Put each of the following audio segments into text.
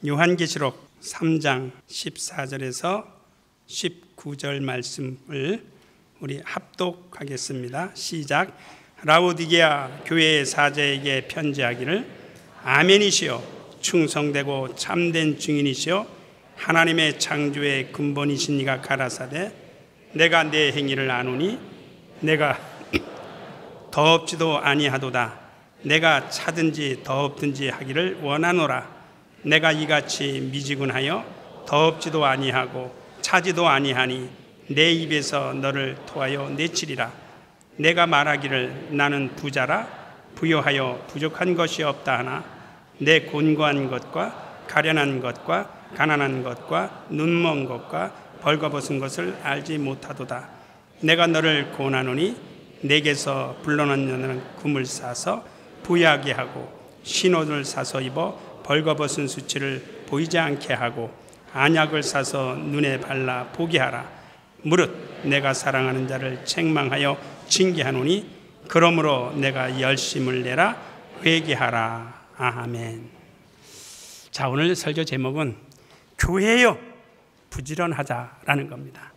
요한계시록 3장 14절에서 19절 말씀을 우리 합독하겠습니다. 시작. 라오디게아 교회의 사자에게 편지하기를 아멘이시여 충성되고 참된 증인이시여 하나님의 창조의 근본이신 이가 가라사대 내가 내 행위를 아노니 내가 더없지도 아니하도다. 내가 차든지 더없든지 하기를 원하노라. 내가 이같이 미지근하여 더없지도 아니하고 차지도 아니하니 내 입에서 너를 토하여 내치리라. 내가 말하기를 나는 부자라 부요하여 부족한 것이 없다 하나 내 곤고한 것과 가련한 것과 가난한 것과 눈먼 것과 벌거벗은 것을 알지 못하도다. 내가 너를 권하노니 내게서 불러넣는 금을 싸서 부유하게 하고 신옷을 사서 입어 벌거벗은 수치를 보이지 않게 하고 안약을 사서 눈에 발라 보게 하라. 무릇 내가 사랑하는 자를 책망하여 징계하노니 그러므로 내가 열심을 내라 회개하라. 아멘. 자, 오늘 설교 제목은 교회여 부지런하자라는 겁니다.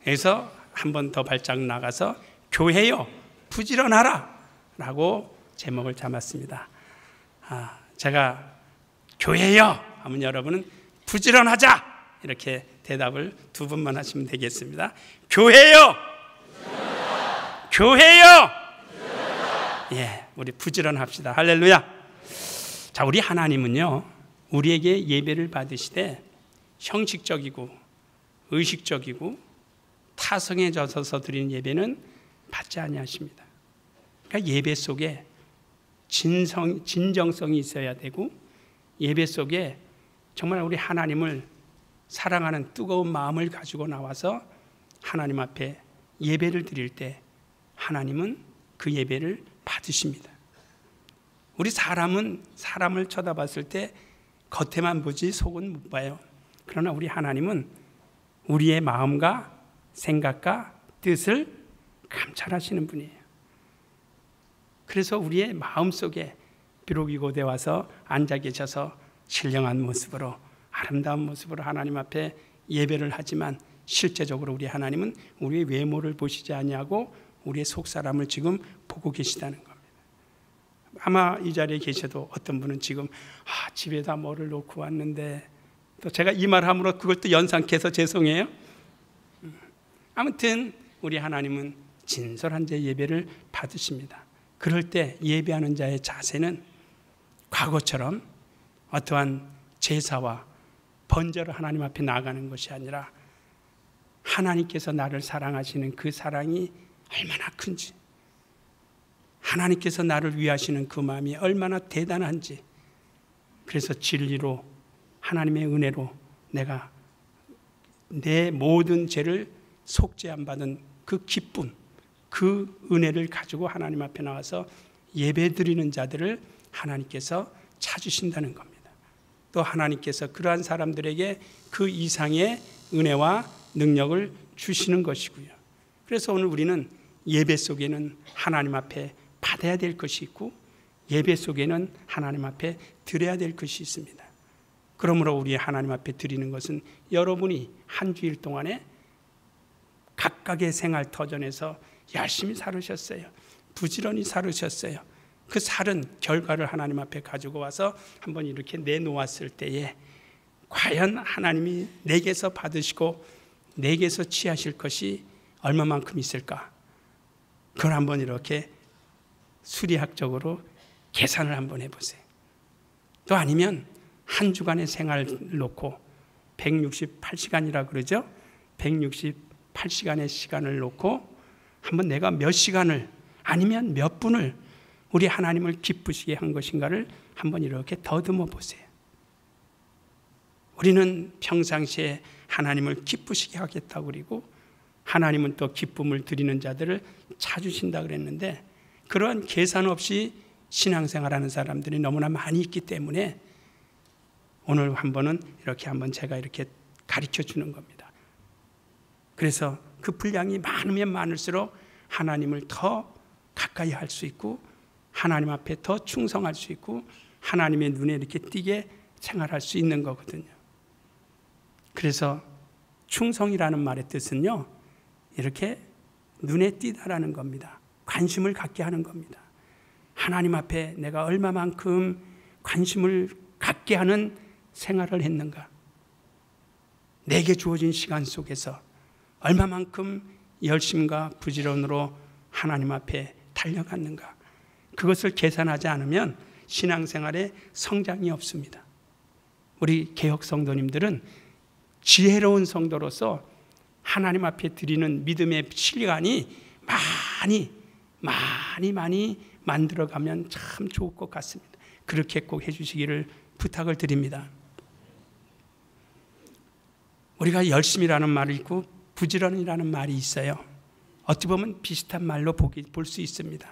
여기서 한 번 더 발짝 나가서 교회여 부지런하라 라고 제목을 잡았습니다. 제가 교회여 하면 여러분은 부지런하자 이렇게 대답을 두 번만 하시면 되겠습니다. 교회여 교회여 예, 우리 부지런합시다. 할렐루야. 자, 우리 하나님은요 우리에게 예배를 받으시되 형식적이고 의식적이고 타성해져서 드리는 예배는 받지 아니하십니다. 그러니까 예배 속에 진정성이 있어야 되고 예배 속에 정말 우리 하나님을 사랑하는 뜨거운 마음을 가지고 나와서 하나님 앞에 예배를 드릴 때 하나님은 그 예배를 받으십니다. 우리 사람은 사람을 쳐다봤을 때 겉에만 보지 속은 못 봐요. 그러나 우리 하나님은 우리의 마음과 생각과 뜻을 감찰하시는 분이에요. 그래서 우리의 마음속에 비록 이곳에 와서 앉아 계셔서 신령한 모습으로 아름다운 모습으로 하나님 앞에 예배를 하지만 실제적으로 우리 하나님은 우리의 외모를 보시지 아니하고 우리의 속사람을 지금 보고 계시다는 겁니다. 아마 이 자리에 계셔도 어떤 분은 지금 집에다 뭐를 놓고 왔는데 또 제가 이 말함으로 그걸 또 연상케 해서 죄송해요. 아무튼 우리 하나님은 진솔한 제 예배를 받으십니다. 그럴 때 예배하는 자의 자세는 과거처럼 어떠한 제사와 번제로 하나님 앞에 나아가는 것이 아니라 하나님께서 나를 사랑하시는 그 사랑이 얼마나 큰지, 하나님께서 나를 위하시는 그 마음이 얼마나 대단한지, 그래서 진리로 하나님의 은혜로 내가 내 모든 죄를 속죄함 받은 그 기쁨, 그 은혜를 가지고 하나님 앞에 나와서 예배드리는 자들을 하나님께서 찾으신다는 겁니다. 또 하나님께서 그러한 사람들에게 그 이상의 은혜와 능력을 주시는 것이고요. 그래서 오늘 우리는 예배 속에는 하나님 앞에 받아야 될 것이 있고 예배 속에는 하나님 앞에 드려야 될 것이 있습니다. 그러므로 우리 하나님 앞에 드리는 것은 여러분이 한 주일 동안에 각각의 생활 터전에서 열심히 살으셨어요. 부지런히 살으셨어요. 그 살은 결과를 하나님 앞에 가지고 와서 한번 이렇게 내놓았을 때에 과연 하나님이 내게서 받으시고 내게서 취하실 것이 얼마만큼 있을까? 그걸 한번 이렇게 수리학적으로 계산을 한번 해보세요. 또 아니면 한 주간의 생활을 놓고 168시간이라 그러죠? 168시간의 시간을 놓고 한번 내가 몇 시간을 아니면 몇 분을 우리 하나님을 기쁘시게 한 것인가를 한번 이렇게 더듬어 보세요. 우리는 평상시에 하나님을 기쁘시게 하겠다고 그리고 하나님은 또 기쁨을 드리는 자들을 찾으신다 그랬는데 그러한 계산 없이 신앙생활하는 사람들이 너무나 많이 있기 때문에 오늘 한 번은 이렇게 한번 제가 이렇게 가르쳐 주는 겁니다. 그래서 그 분량이 많으면 많을수록 하나님을 더 가까이 할 수 있고 하나님 앞에 더 충성할 수 있고 하나님의 눈에 이렇게 띄게 생활할 수 있는 거거든요. 그래서 충성이라는 말의 뜻은요, 이렇게 눈에 띄다라는 겁니다. 관심을 갖게 하는 겁니다. 하나님 앞에 내가 얼마만큼 관심을 갖게 하는 생활을 했는가, 내게 주어진 시간 속에서 얼마만큼 열심과 부지런으로 하나님 앞에 달려갔는가, 그것을 계산하지 않으면 신앙생활에 성장이 없습니다. 우리 개혁 성도님들은 지혜로운 성도로서 하나님 앞에 드리는 믿음의 시간이 많이 만들어가면 참 좋을 것 같습니다. 그렇게 꼭 해주시기를 부탁을 드립니다. 우리가 열심이라는 말이 있고 부지런이라는 말이 있어요. 어찌 보면 비슷한 말로 볼 수 있습니다.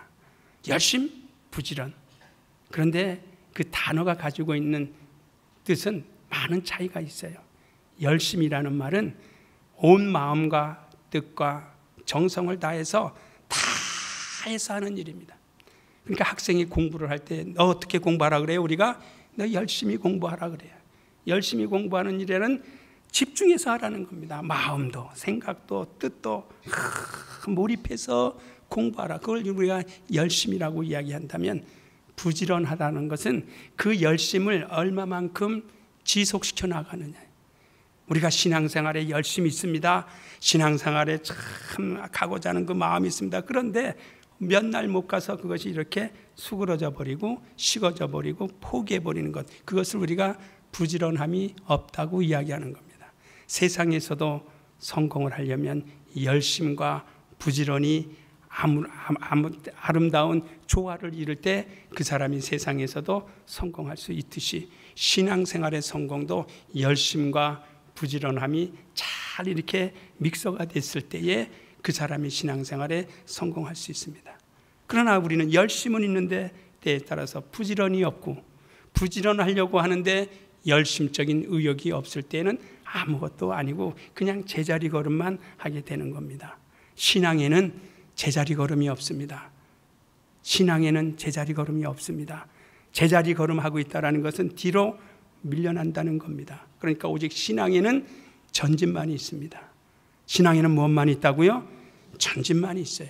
열심, 부지런. 그런데 그 단어가 가지고 있는 뜻은 많은 차이가 있어요. 열심이라는 말은 온 마음과 뜻과 정성을 다해서 하는 일입니다. 그러니까 학생이 공부를 할 때 너 어떻게 공부하라 그래요? 우리가 너 열심히 공부하라 그래요. 열심히 공부하는 일에는 집중해서 하라는 겁니다. 마음도 생각도 뜻도 몰입해서 공부하라. 그걸 우리가 열심이라고 이야기한다면, 부지런하다는 것은 그 열심을 얼마만큼 지속시켜 나가느냐. 우리가 신앙생활에 열심히 있습니다. 신앙생활에 참 가고자 하는 그 마음이 있습니다. 그런데 몇 날 못 가서 그것이 이렇게 수그러져 버리고 식어져 버리고 포기해 버리는 것, 그것을 우리가 부지런함이 없다고 이야기하는 겁니다. 세상에서도 성공을 하려면 열심과 부지런이 아름다운 조화를 이룰 때 그 사람이 세상에서도 성공할 수 있듯이, 신앙생활의 성공도 열심과 부지런함이 잘 이렇게 믹서가 됐을 때에 그 사람이 신앙생활에 성공할 수 있습니다. 그러나 우리는 열심은 있는데 때에 따라서 부지런이 없고, 부지런하려고 하는데 열심적인 의욕이 없을 때는 아무것도 아니고 그냥 제자리 걸음만 하게 되는 겁니다. 신앙에는 제자리 걸음이 없습니다. 신앙에는 제자리 걸음이 없습니다. 제자리 걸음하고 있다는 것은 뒤로 밀려난다는 겁니다. 그러니까 오직 신앙에는 전진만이 있습니다. 신앙에는 무엇만 있다고요? 전진만이 있어요.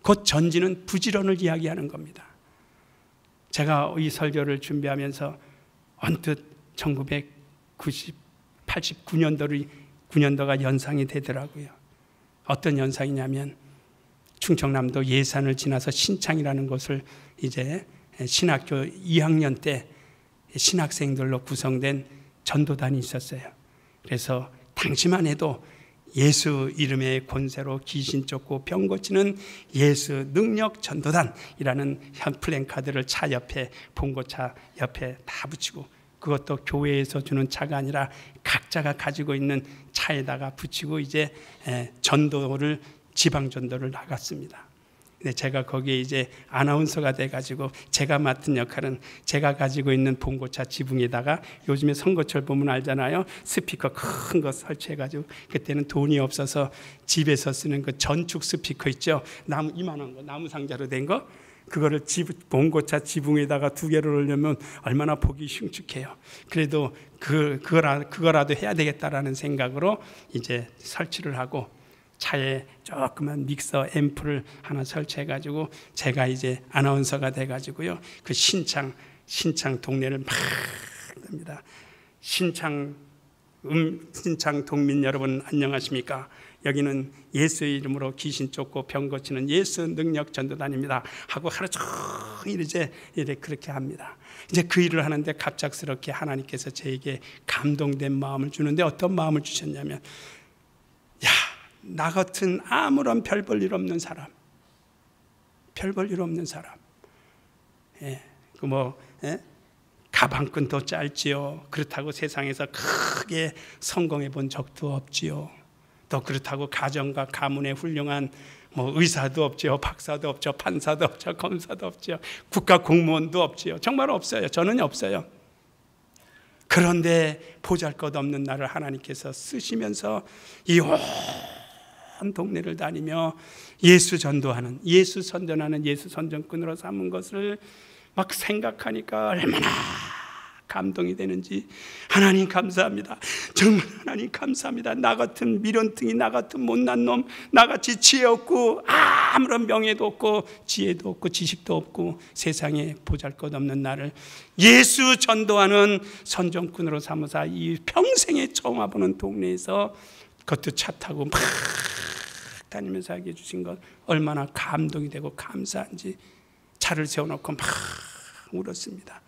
곧 전진은 부지런을 이야기하는 겁니다. 제가 이 설교를 준비하면서 언뜻 1989년도가 연상이 되더라고요. 어떤 연상이냐면, 충청남도 예산을 지나서 신창이라는 곳을 이제 신학교 2학년 때 신학생들로 구성된 전도단이 있었어요. 그래서 당시만 해도 예수 이름의 권세로 귀신 쫓고 병 고치는 예수 능력 전도단이라는 플랜카드를 차 옆에, 봉고차 옆에 다 붙이고, 그것도 교회에서 주는 차가 아니라 각자가 가지고 있는 차에다가 붙이고 이제 전도를, 지방 전도를 나갔습니다. 근데 제가 거기에 이제 아나운서가 돼가지고 제가 맡은 역할은 제가 가지고 있는 봉고차 지붕에다가, 요즘에 선거철 보면 알잖아요. 스피커 큰 거 설치해가지고, 그때는 돈이 없어서 집에서 쓰는 그 전축 스피커 있죠. 나무 이만한 거, 나무 상자로 된 거, 그거를 봉고차 지붕에다가 2개를 올려면 얼마나 보기 흉측해요. 그래도 그거라도 해야 되겠다라는 생각으로 이제 설치를 하고, 차에 조그만 믹서 앰프를 하나 설치해가지고 제가 이제 아나운서가 돼가지고요, 그 신창 동네를 막 합니다. 신창 동민 여러분 안녕하십니까? 여기는 예수의 이름으로 귀신 쫓고 병 고치는 예수 능력 전도단입니다 하고 하루 종일 이제 그렇게 합니다. 이제 그 일을 하는데 갑작스럽게 하나님께서 저에게 감동된 마음을 주는데, 어떤 마음을 주셨냐면, 나 같은 아무런 별 볼 일 없는 사람, 가방끈도 짧지요. 그렇다고 세상에서 크게 성공해 본 적도 없지요. 또 그렇다고 가정과 가문에 훌륭한 의사도 없지요, 박사도 없죠, 판사도 없죠, 검사도 없죠, 국가 공무원도 없지요. 정말 없어요. 저는 없어요. 그런데 보잘것없는 나를 하나님께서 쓰시면서 이 온 동네를 다니며 예수 전도하는, 예수 선전하는 예수 선전꾼으로 삼은 것을 막 생각하니까 얼마나 감동이 되는지. 하나님 감사합니다. 정말 하나님 감사합니다. 나 같은 미련등이, 나 같은 못난 놈, 나같이 지혜 없고 아무런 명예도 없고 지혜도 없고 지식도 없고 세상에 보잘것없는 나를 예수 전도하는 선정꾼으로 삼으사 이 평생에 처음 와보는 동네에서 그것도 차 타고 막 다니면서 하게 해주신 것 얼마나 감동이 되고 감사한지 차를 세워놓고 막 울었습니다.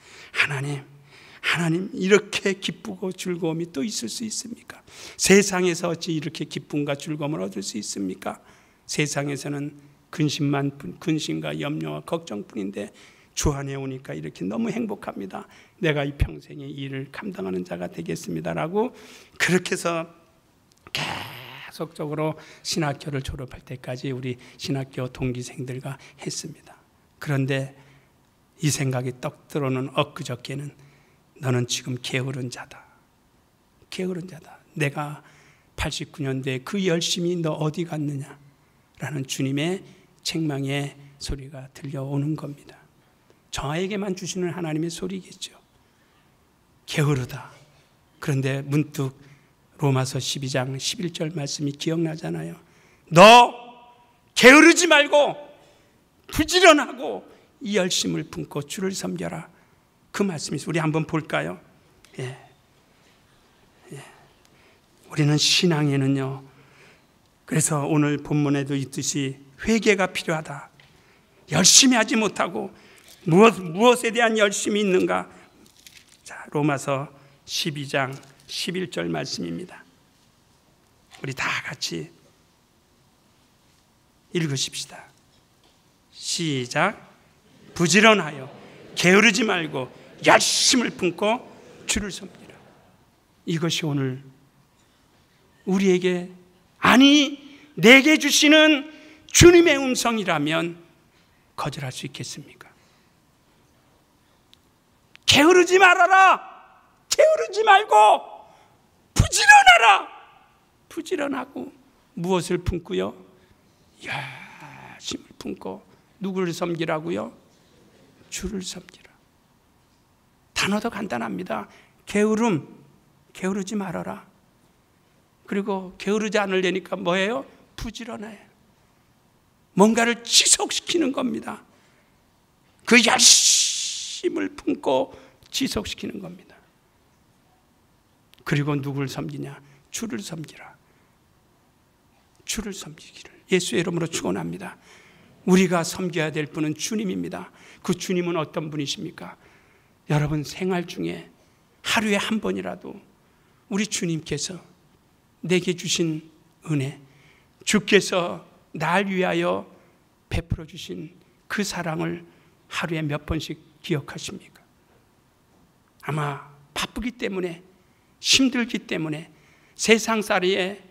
하나님 이렇게 기쁘고 즐거움이 또 있을 수 있습니까? 세상에서 어찌 이렇게 기쁨과 즐거움을 얻을 수 있습니까? 세상에서는 근심과 염려와 걱정뿐인데 주 안에 오니까 이렇게 너무 행복합니다. 내가 이 평생의 일을 감당하는 자가 되겠습니다라고 그렇게 해서 계속적으로 신학교를 졸업할 때까지 우리 신학교 동기생들과 했습니다. 그런데 이 생각이 떡 들어오는 엊그저께는 너는 지금 게으른 자다. 게으른 자다. 내가 89년도에 그 열심이 너 어디 갔느냐? 라는 주님의 책망의 소리가 들려오는 겁니다. 저에게만 주시는 하나님의 소리겠죠. 게으르다. 그런데 문득 로마서 12장 11절 말씀이 기억나잖아요. 너 게으르지 말고 부지런하고 이 열심을 품고 주를 섬겨라. 그 말씀이 있어요. 우리 한번 볼까요? 예. 우리는 신앙에는요, 그래서 오늘 본문에도 있듯이 회개가 필요하다. 열심히 하지 못하고 무엇에 대한 열심이 있는가? 자, 로마서 12장 11절 말씀입니다. 우리 다 같이 읽으십시다. 시작. 부지런하여 게으르지 말고 열심을 품고 주를 섬기라. 이것이 오늘 우리에게, 아니 내게 주시는 주님의 음성이라면 거절할 수 있겠습니까? 게으르지 말아라. 게으르지 말고 부지런하라. 부지런하고 무엇을 품고요? 열심을 품고 누구를 섬기라고요? 주를 섬기라. 단어도 간단합니다. 게으름, 게으르지 말아라. 그리고 게으르지 않으려니까 뭐예요? 부지런해요. 뭔가를 지속시키는 겁니다. 그 열심을 품고 지속시키는 겁니다. 그리고 누구를 섬기냐? 주를 섬기라. 주를 섬기기를 예수의 이름으로 축원합니다. 우리가 섬겨야 될 분은 주님입니다. 그 주님은 어떤 분이십니까? 여러분 생활 중에 하루에 한 번이라도 우리 주님께서 내게 주신 은혜, 주께서 날 위하여 베풀어 주신 그 사랑을 하루에 몇 번씩 기억하십니까? 아마 바쁘기 때문에, 힘들기 때문에, 세상살이에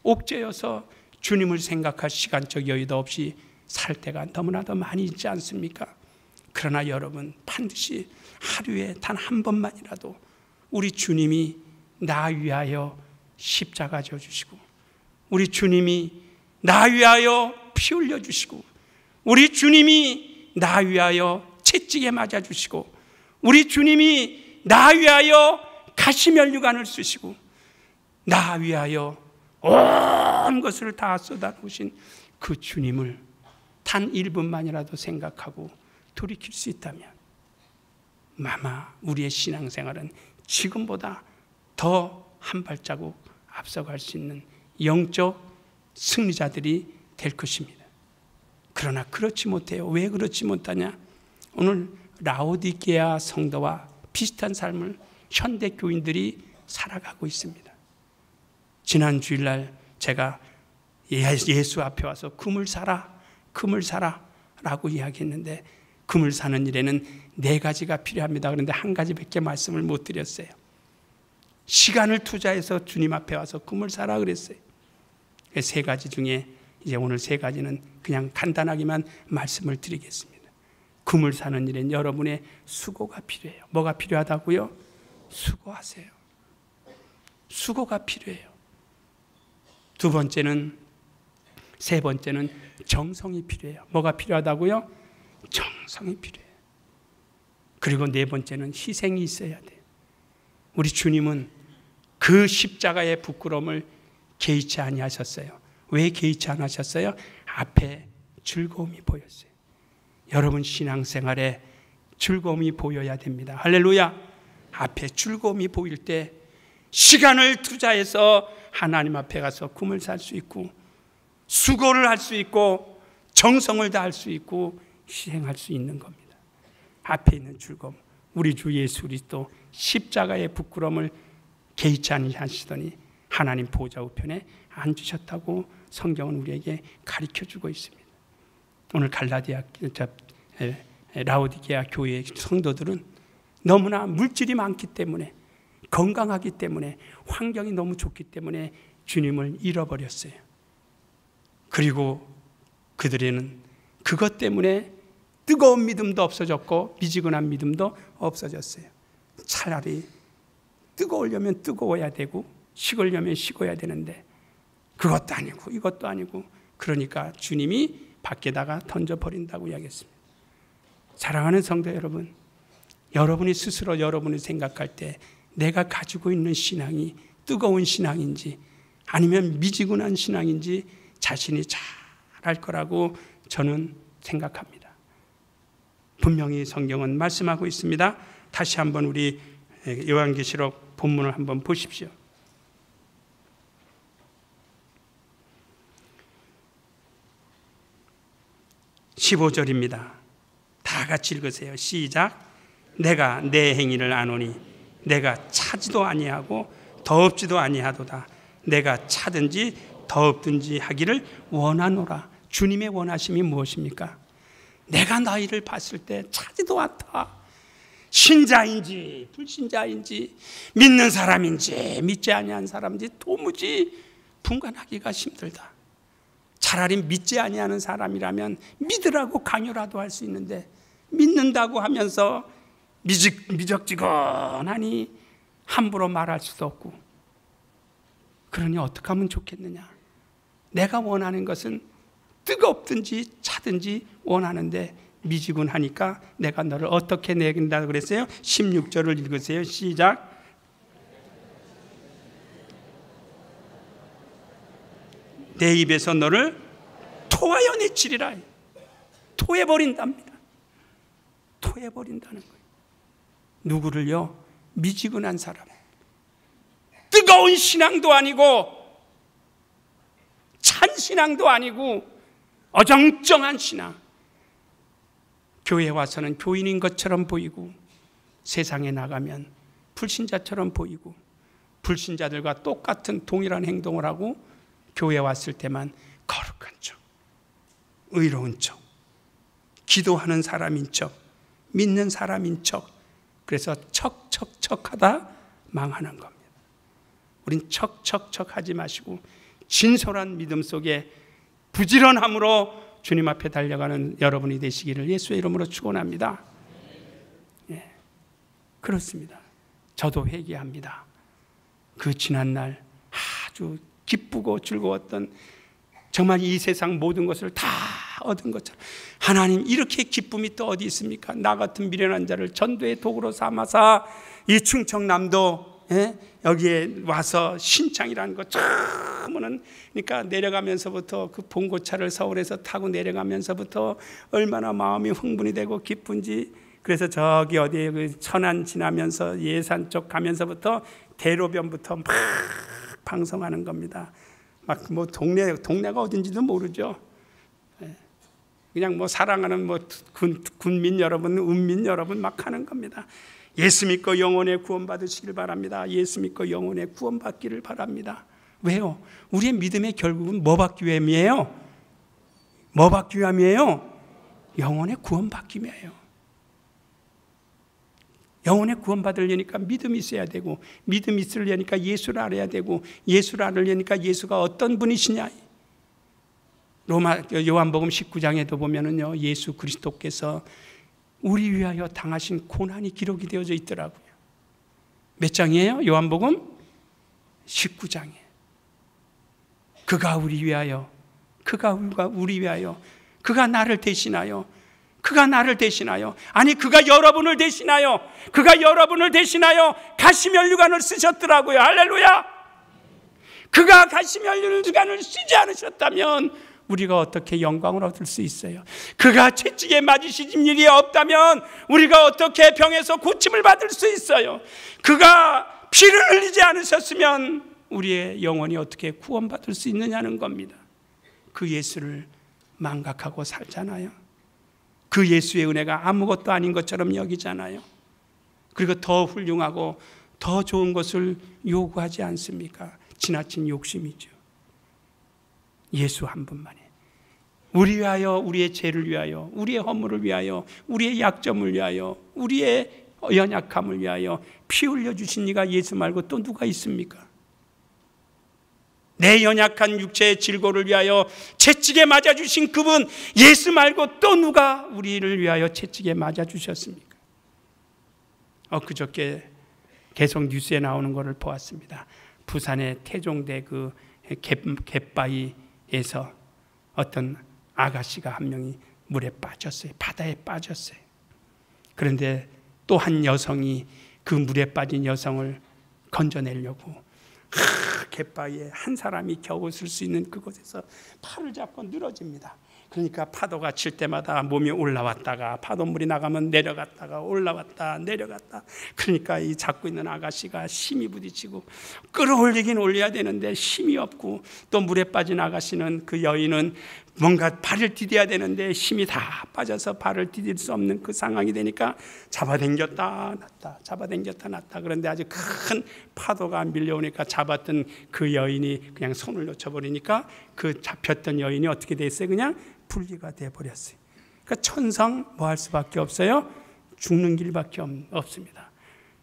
옥죄여서 주님을 생각할 시간적 여유도 없이 살 때가 너무나도 많이 있지 않습니까? 그러나 여러분 반드시 하루에 단 한 번만이라도 우리 주님이 나 위하여 십자가 져주시고, 우리 주님이 나 위하여 피 흘려주시고, 우리 주님이 나 위하여 채찍에 맞아주시고, 우리 주님이 나 위하여 가시면류관을 쓰시고, 나 위하여 온 것을 다 쏟아놓으신 그 주님을 단 1분만이라도 생각하고 돌이킬 수 있다면 아마 우리의 신앙생활은 지금보다 더 한 발자국 앞서갈 수 있는 영적 승리자들이 될 것입니다. 그러나 그렇지 못해요. 왜 그렇지 못하냐? 오늘 라오디게아 성도와 비슷한 삶을 현대 교인들이 살아가고 있습니다. 지난 주일날 제가 예수 앞에 와서 금을 사라, 금을 사라 라고 이야기했는데, 금을 사는 일에는 4가지가 필요합니다. 그런데 한 가지밖에 말씀을 못 드렸어요. 시간을 투자해서 주님 앞에 와서 금을 사라 그랬어요. 3가지 중에 이제 오늘 3가지는 그냥 간단하게만 말씀을 드리겠습니다. 금을 사는 일엔 여러분의 수고가 필요해요. 뭐가 필요하다고요? 수고하세요. 수고가 필요해요. 3번째는 정성이 필요해요. 뭐가 필요하다고요? 정성이 필요해요. 그리고 4번째는 희생이 있어야 돼요. 우리 주님은 그 십자가의 부끄러움을 개의치 아니하셨어요. 왜 개의치 않으셨어요? 앞에 즐거움이 보였어요. 여러분 신앙생활에 즐거움이 보여야 됩니다. 할렐루야. 앞에 즐거움이 보일 때 시간을 투자해서 하나님 앞에 가서 꿈을 살 수 있고 수고를 할 수 있고 정성을 다할 수 있고 희생할 수 있는 겁니다. 앞에 있는 즐거움. 우리 주 예수 그리스도 십자가의 부끄러움을 개의치 아니하시더니 하나님 보좌 우편에 앉으셨다고 성경은 우리에게 가르쳐주고 있습니다. 오늘 라오디게아 교회의 성도들은 너무나 물질이 많기 때문에, 건강하기 때문에, 환경이 너무 좋기 때문에 주님을 잃어버렸어요. 그리고 그들에는 그것 때문에 뜨거운 믿음도 없어졌고 미지근한 믿음도 없어졌어요. 차라리 뜨거우려면 뜨거워야 되고 식으려면 식어야 되는데 그것도 아니고 이것도 아니고, 그러니까 주님이 밖에다가 던져버린다고 이야기했습니다. 사랑하는 성도 여러분, 여러분이 스스로 여러분이 생각할 때 내가 가지고 있는 신앙이 뜨거운 신앙인지 아니면 미지근한 신앙인지 자신이 잘 알 거라고 저는 생각합니다. 분명히 성경은 말씀하고 있습니다. 다시 한번 우리 요한계시록 본문을 한번 보십시오. 15절입니다. 다 같이 읽으세요. 시작. 내가 내 행위를 아노니 내가 차지도 아니하고 더없지도 아니하도다. 내가 차든지 더없든지 하기를 원하노라. 주님의 원하심이 무엇입니까? 내가 너희를 봤을 때 차지도 않다. 신자인지 불신자인지 믿는 사람인지 믿지 아니한 사람인지 도무지 분간하기가 힘들다. 차라리 믿지 아니하는 사람이라면 믿으라고 강요라도 할 수 있는데 믿는다고 하면서 미적지근하니 함부로 말할 수도 없고, 그러니 어떻게 하면 좋겠느냐? 내가 원하는 것은 뜨겁든지 차든지 원하는데 미지근하니까 내가 너를 어떻게 내긴다고 그랬어요? 16절을 읽으세요. 시작. 내 입에서 너를 토하여 내치리라. 토해버린답니다. 토해버린다는 거예요. 누구를요? 미지근한 사람. 뜨거운 신앙도 아니고 찬 신앙도 아니고 어정쩡한 신앙. 교회에 와서는 교인인 것처럼 보이고 세상에 나가면 불신자처럼 보이고 불신자들과 똑같은 동일한 행동을 하고 교회에 왔을 때만 거룩한 척, 의로운 척, 기도하는 사람인 척, 믿는 사람인 척, 그래서 척척척하다 망하는 겁니다. 우린 척척척 하지 마시고 진솔한 믿음 속에 부지런함으로 주님 앞에 달려가는 여러분이 되시기를 예수의 이름으로 축원합니다. 예, 그렇습니다. 저도 회개합니다. 그 지난날 아주 기쁘고 즐거웠던, 정말 이 세상 모든 것을 다 얻은 것처럼, 하나님 이렇게 기쁨이 또 어디 있습니까? 나 같은 미련한 자를 전도의 도구로 삼아서 이 충청남도 여기에 와서 신창이라는 거 처음에는, 그러니까 내려가면서부터 그 봉고차를 서울에서 타고 내려가면서부터 얼마나 마음이 흥분이 되고 기쁜지. 그래서 저기 어디에 그 천안 지나면서 예산 쪽 가면서부터 대로변부터 막 방송하는 겁니다. 막 뭐 동네가 어딘지도 모르죠. 그냥 뭐 사랑하는 뭐 군민 여러분, 은민 여러분 막 하는 겁니다. 예수 믿고 영혼의 구원 받으시길 바랍니다. 예수 믿고 영혼의 구원 받기를 바랍니다. 왜요? 우리의 믿음의 결국은 뭐 받기 위함이에요? 뭐 받기 위함이에요? 영혼의 구원 받기 위함이에요. 영혼의 구원 받으려니까 믿음이 있어야 되고, 믿음이 있으려니까 예수를 알아야 되고, 예수를 알으려니까 예수가 어떤 분이시냐. 요한복음 19장에도 보면은요, 예수 그리스도께서 우리 위하여 당하신 고난이 기록이 되어져 있더라고요. 몇 장이에요? 요한복음 19장에. 그가 우리 위하여, 그가 나를 대신하여 그가 나를 대신하여, 아니 그가 여러분을 대신하여, 그가 여러분을 대신하여 가시면류관을 쓰셨더라고요. 할렐루야. 그가 가시면류관을 쓰지 않으셨다면 우리가 어떻게 영광을 얻을 수 있어요? 그가 채찍에 맞으신 일이 없다면 우리가 어떻게 병에서 고침을 받을 수 있어요? 그가 피를 흘리지 않으셨으면 우리의 영혼이 어떻게 구원받을 수 있느냐는 겁니다. 그 예수를 망각하고 살잖아요. 그 예수의 은혜가 아무것도 아닌 것처럼 여기잖아요. 그리고 더 훌륭하고 더 좋은 것을 요구하지 않습니까? 지나친 욕심이죠. 예수 한 분만이 우리 위하여, 우리의 죄를 위하여, 우리의 허물을 위하여, 우리의 약점을 위하여, 우리의 연약함을 위하여 피 흘려주신 이가 예수 말고 또 누가 있습니까? 내 연약한 육체의 질고를 위하여 채찍에 맞아주신 그분 예수 말고 또 누가 우리를 위하여 채찍에 맞아주셨습니까? 그저께 계속 뉴스에 나오는 것을 보았습니다. 부산의 태종대 그 갯바위에서 어떤 아가씨가 한 명이 물에 빠졌어요. 바다에 빠졌어요. 그런데 또 한 여성이 그 물에 빠진 여성을 건져내려고 갯바위에 한 사람이 겨우 쓸 수 있는 그곳에서 팔을 잡고 늘어집니다. 그러니까 파도가 칠 때마다 몸이 올라왔다가 파도물이 나가면 내려갔다가 올라왔다 내려갔다. 그러니까 이 잡고 있는 아가씨가 힘이 부딪히고 끌어올리긴 올려야 되는데 힘이 없고, 또 물에 빠진 아가씨는, 그 여인은 뭔가 발을 디뎌야 되는데 힘이 다 빠져서 발을 디딜 수 없는 그 상황이 되니까 잡아당겼다 놨다 잡아당겼다 놨다. 그런데 아주 큰 파도가 밀려오니까 잡았던 그 여인이 그냥 손을 놓쳐버리니까 그 잡혔던 여인이 어떻게 됐어요? 그냥 분리가 돼버렸어요. 그러니까 천상 뭐 할 수밖에 없어요? 죽는 길밖에 없습니다.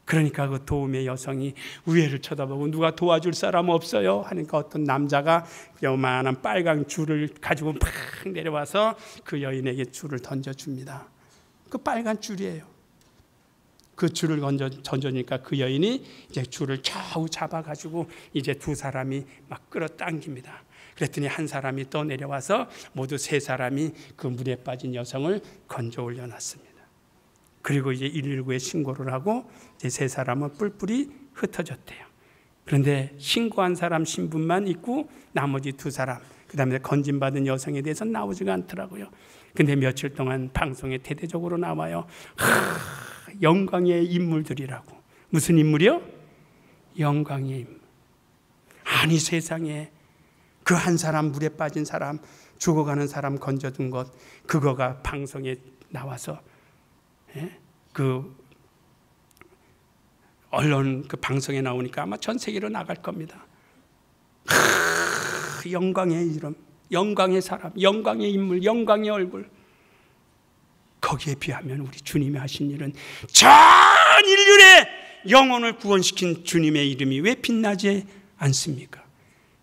그러니까 그 도움의 여성이 위에를 쳐다보고 누가 도와줄 사람 없어요? 하니까 어떤 남자가 요만한 빨간 줄을 가지고 팍 내려와서 그 여인에게 줄을 던져줍니다. 그 빨간 줄이에요. 그 줄을 던져주니까 그 여인이 이제 줄을 좌우 잡아가지고 이제 두 사람이 막 끌어당깁니다. 그랬더니 한 사람이 또 내려와서 모두 세 사람이 그 물에 빠진 여성을 건져 올려놨습니다. 그리고 이제 119에 신고를 하고 이제 세 사람은 뿔뿔이 흩어졌대요. 그런데 신고한 사람 신분만 있고 나머지 두 사람, 그 다음에 건진받은 여성에 대해서 나오지가 않더라고요. 근데 며칠 동안 방송에 대대적으로 나와요. 영광의 인물들이라고. 무슨 인물이요? 영광의 인물. 아니 세상에 그 한 사람, 물에 빠진 사람, 죽어가는 사람 건져둔 것, 그거가 방송에 나와서 그 언론 그 방송에 나오니까 아마 전 세계로 나갈 겁니다. 영광의 이름, 영광의 사람, 영광의 인물, 영광의 얼굴. 거기에 비하면 우리 주님이 하신 일은 전 인류의 영혼을 구원시킨 주님의 이름이 왜 빛나지 않습니까?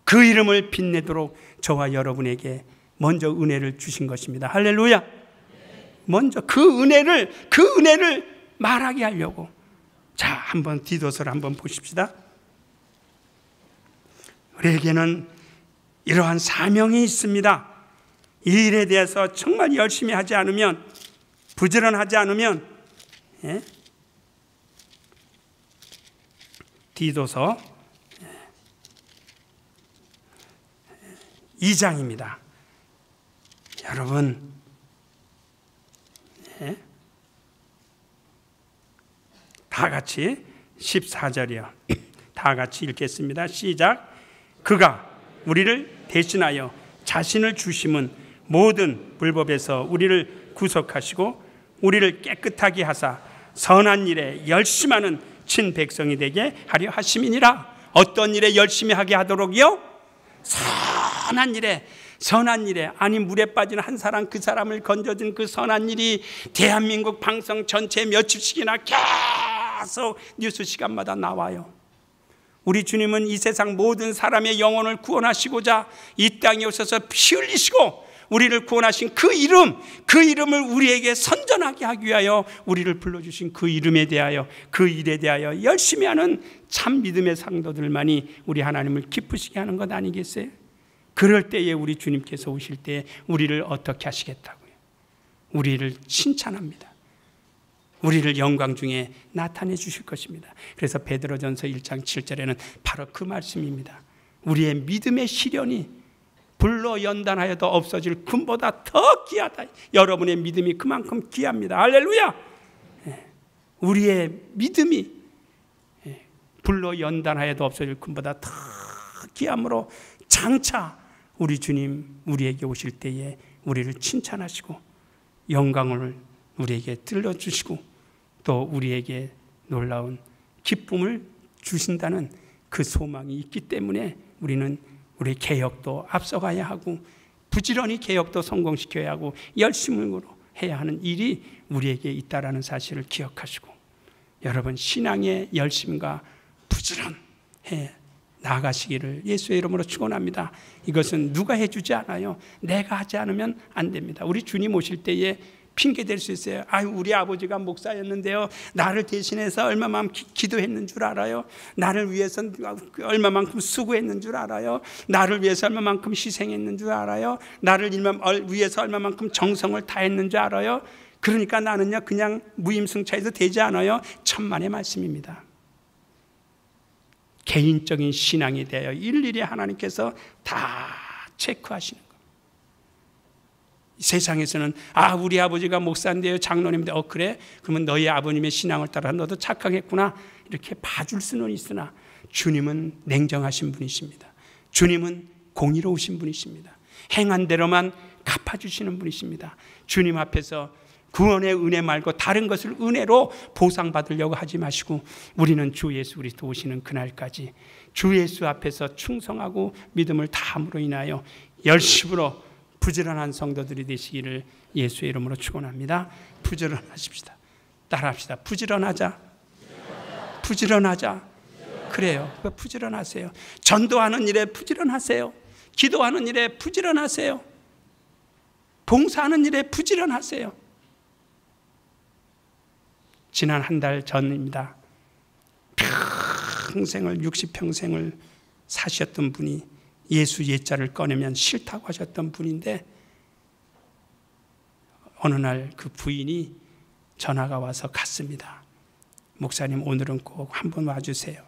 그 이름을 빛내도록 저와 여러분에게 먼저 은혜를 주신 것입니다. 할렐루야. 먼저 그 은혜를 말하게 하려고. 자, 한번 디도서를 한번 보십시다. 우리에게는 이러한 사명이 있습니다. 이 일에 대해서 정말 열심히 하지 않으면, 부지런하지 않으면, 디도서 2장입니다. 여러분, 다 같이 14절이요. 다 같이 읽겠습니다. 시작. 그가 우리를 대신하여 자신을 주심은 모든 불법에서 우리를 구속하시고 우리를 깨끗하게 하사 선한 일에 열심하는 친백성이 되게 하려 하심이니라. 어떤 일에 열심히 하게 하도록요? 선한 일에. 아니 물에 빠진 한 사람, 그 사람을 건져준 그 선한 일이 대한민국 방송 전체 며칠씩이나 계속 뉴스 시간마다 나와요. 우리 주님은 이 세상 모든 사람의 영혼을 구원하시고자 이 땅에 오셔서 피 흘리시고 우리를 구원하신 그 이름을 우리에게 선전하게 하기 위하여 우리를 불러주신 그 이름에 대하여, 그 일에 대하여 열심히 하는 참 믿음의 상도들만이 우리 하나님을 기쁘시게 하는 것 아니겠어요? 그럴 때에 우리 주님께서 오실 때 우리를 어떻게 하시겠다고요? 우리를 칭찬합니다. 우리를 영광 중에 나타내 주실 것입니다. 그래서 베드로전서 1장 7절에는 바로 그 말씀입니다. 우리의 믿음의 시련이 불로 연단하여도 없어질 금보다 더 귀하다. 여러분의 믿음이 그만큼 귀합니다. 할렐루야. 우리의 믿음이 불로 연단하여도 없어질 금보다 더 귀함으로 장차 우리 주님 우리에게 오실 때에 우리를 칭찬하시고 영광을 우리에게 들려주시고 또 우리에게 놀라운 기쁨을 주신다는 그 소망이 있기 때문에 우리는 우리 개혁도 앞서가야 하고 부지런히 개혁도 성공시켜야 하고 열심으로 해야 하는 일이 우리에게 있다라는 사실을 기억하시고 여러분 신앙의 열심과 부지런해 나아가시기를 예수의 이름으로 축원합니다. 이것은 누가 해주지 않아요. 내가 하지 않으면 안 됩니다. 우리 주님 오실 때에 핑계 댈 수 있어요. 아유, 우리 아버지가 목사였는데요, 나를 대신해서 얼마만큼 기도했는 줄 알아요? 나를 위해서 얼마만큼 수고했는 줄 알아요? 나를 위해서 얼마만큼 희생했는 줄 알아요? 나를 위해서 얼마만큼 정성을 다했는 줄 알아요? 그러니까 나는요 그냥 무임승차해도 되지 않아요. 천만의 말씀입니다. 개인적인 신앙에 대하여 일일이 하나님께서 다 체크하시는 거예요. 세상에서는 우리 아버지가 목사인데요, 장로님인데 그래? 그러면 너희 아버님의 신앙을 따라 너도 착각했구나 이렇게 봐줄 수는 있으나 주님은 냉정하신 분이십니다. 주님은 공의로우신 분이십니다. 행한 대로만 갚아주시는 분이십니다. 주님 앞에서 구원의 은혜 말고 다른 것을 은혜로 보상받으려고 하지 마시고 우리는 주 예수 그리스도 오시는 그날까지 주 예수 앞에서 충성하고 믿음을 다함으로 인하여 열심으로 부지런한 성도들이 되시기를 예수의 이름으로 축원합니다. 부지런하십시다. 따라합시다. 부지런하자. 부지런하자. 그래요. 부지런하세요. 전도하는 일에 부지런하세요. 기도하는 일에 부지런하세요. 봉사하는 일에 부지런하세요. 지난 한 달 전입니다. 평생을 60평생을 사셨던 분이 예수 예자를 꺼내면 싫다고 하셨던 분인데 어느 날 그 부인이 전화가 와서 갔습니다. 목사님 오늘은 꼭 한번 와주세요.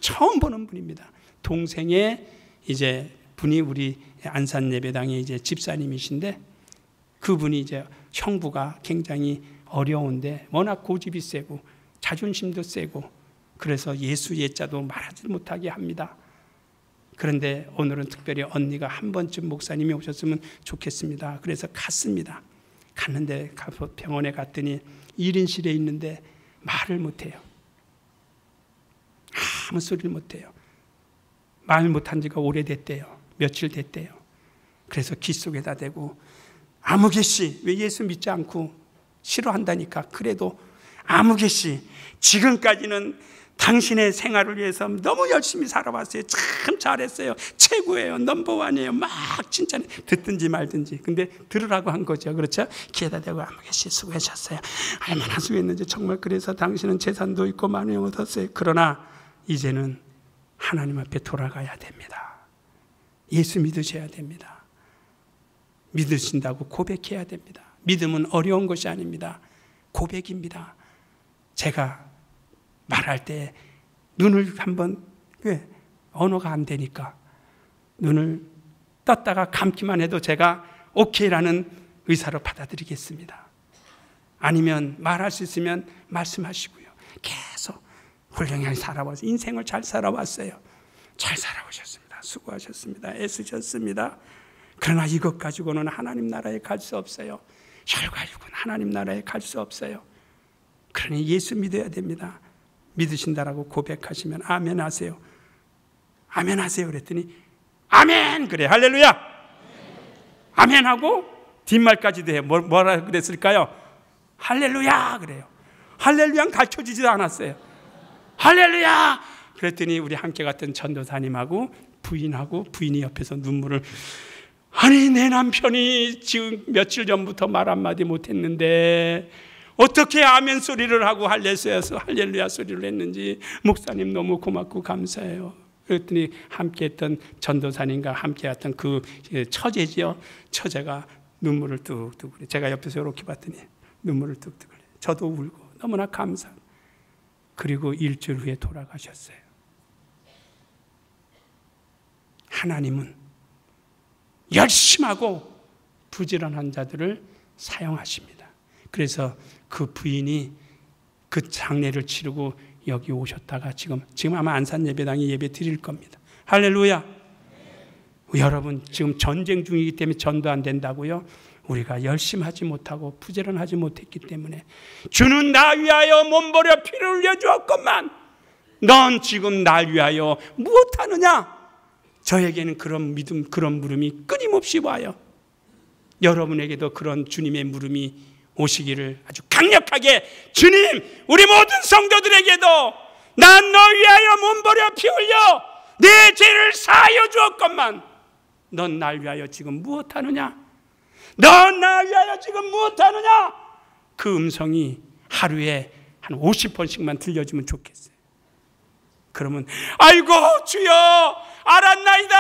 처음 보는 분입니다. 동생의 이제 분이 우리 안산 예배당의 이제 집사님이신데 그분이 이제 형부가 굉장히 어려운데 워낙 고집이 세고 자존심도 세고 그래서 예수 예자도 말하지 못하게 합니다. 그런데 오늘은 특별히 언니가 한 번쯤 목사님이 오셨으면 좋겠습니다. 그래서 갔습니다. 갔는데 병원에 갔더니 1인실에 있는데 말을 못해요. 아무 소리를 못해요. 말 못한 지가 오래됐대요. 며칠 됐대요. 그래서 귀 속에다 대고 아무개씨 왜 예수 믿지 않고 싫어한다니까. 그래도 아무개씨 지금까지는 당신의 생활을 위해서 너무 열심히 살아왔어요. 참 잘했어요. 최고예요. 넘버원이에요. 막 칭찬해. 듣든지 말든지. 근데 들으라고 한 거죠. 그렇죠? 귀에다 대고 아무개씨 수고하셨어요. 얼마나 수고했는지 정말 그래서 당신은 재산도 있고 많은 영을 얻었어요. 그러나 이제는 하나님 앞에 돌아가야 됩니다. 예수 믿으셔야 됩니다. 믿으신다고 고백해야 됩니다. 믿음은 어려운 것이 아닙니다. 고백입니다. 제가 말할 때 눈을 한번 언어가 안 되니까 눈을 떴다가 감기만 해도 제가 오케이라는 의사로 받아들이겠습니다. 아니면 말할 수 있으면 말씀하시고요. 계속 훌륭하게 살아왔어요. 인생을 잘 살아왔어요. 잘 살아오셨습니다. 수고하셨습니다. 애쓰셨습니다. 그러나 이것 가지고는 하나님 나라에 갈 수 없어요. 혈과육은 하나님 나라에 갈 수 없어요. 그러니 예수 믿어야 됩니다. 믿으신다라고 고백하시면 아멘 하세요. 아멘 하세요 그랬더니 아멘 그래. 할렐루야. 아멘 하고 뒷말까지도 해요. 뭐라 그랬을까요? 할렐루야 그래요. 할렐루야는 가르쳐주지도 않았어요. 할렐루야 그랬더니 우리 함께 갔던 전도사님하고 부인이 옆에서 눈물을 아니 내 남편이 지금 며칠 전부터 말 한마디 못했는데 어떻게 아멘 소리를 하고 할렐루야 소리를 했는지 목사님 너무 고맙고 감사해요. 그랬더니 함께했던 전도사님과 함께했던 그 처제지요. 처제가 눈물을 뚝뚝 흘려요. 제가 옆에서 이렇게 봤더니 눈물을 뚝뚝 흘려요. 저도 울고 너무나 감사해요. 그리고 일주일 후에 돌아가셨어요. 하나님은 열심하고 부지런한 자들을 사용하십니다. 그래서 그 부인이 그 장례를 치르고 여기 오셨다가 지금 아마 안산예배당에 예배 드릴 겁니다. 할렐루야. 여러분, 지금 전쟁 중이기 때문에 전도 안 된다고요? 우리가 열심히 하지 못하고 부지런하지 못했기 때문에 주는 나 위하여 몸버려 피를 흘려 주었건만 넌 지금 날 위하여 무엇하느냐? 저에게는 그런 믿음, 그런 물음이 끊임없이 와요. 여러분에게도 그런 주님의 물음이 오시기를 아주 강력하게, 주님, 우리 모든 성도들에게도 난 너 위하여 몸버려 피 흘려 내 죄를 사하여 주었건만 넌 날 위하여 지금 무엇하느냐? 넌 날 위하여 지금 무엇하느냐? 그 음성이 하루에 한 50번씩만 들려주면 좋겠어요. 그러면 아이고 주여 알았나이다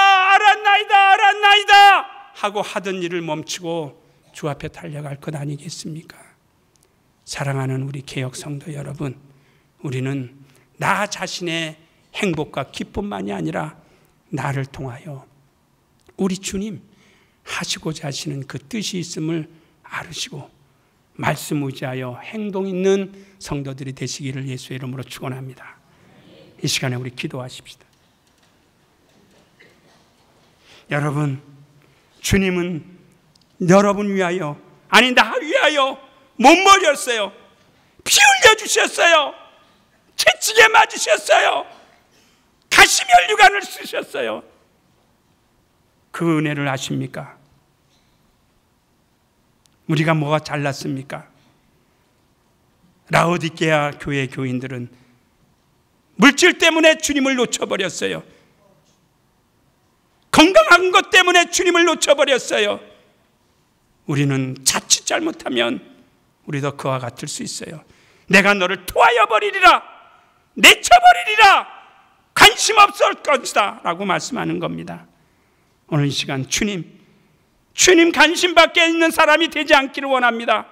하고 하던 일을 멈추고 주 앞에 달려갈 것 아니겠습니까? 사랑하는 우리 개역 성도 여러분, 우리는 나 자신의 행복과 기쁨만이 아니라 나를 통하여 우리 주님 하시고자 하시는 그 뜻이 있음을 알으시고 말씀 의지하여 행동 있는 성도들이 되시기를 예수의 이름으로 축원합니다. 이 시간에 우리 기도하십시다. 여러분, 주님은 여러분 위하여, 아니 나 위하여 몸버렸어요. 피 흘려주셨어요. 채찍에 맞으셨어요. 가시면류관을 쓰셨어요. 그 은혜를 아십니까? 우리가 뭐가 잘났습니까? 라오디게아 교회 교인들은 물질 때문에 주님을 놓쳐버렸어요. 건강한 것 때문에 주님을 놓쳐버렸어요. 우리는 자칫 잘못하면 우리도 그와 같을 수 있어요. 내가 너를 토하여 버리리라, 내쳐버리리라, 관심 없을 것이다 라고 말씀하는 겁니다. 오늘 이 시간 주님 관심 밖에 있는 사람이 되지 않기를 원합니다.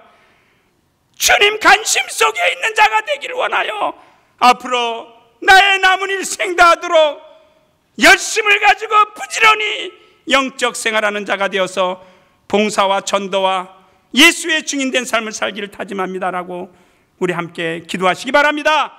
주님 관심 속에 있는 자가 되기를 원하여 앞으로 나의 남은 일생 다하도록 열심을 가지고 부지런히 영적 생활하는 자가 되어서 봉사와 전도와 예수의 증인된 삶을 살기를 다짐합니다라고 우리 함께 기도하시기 바랍니다.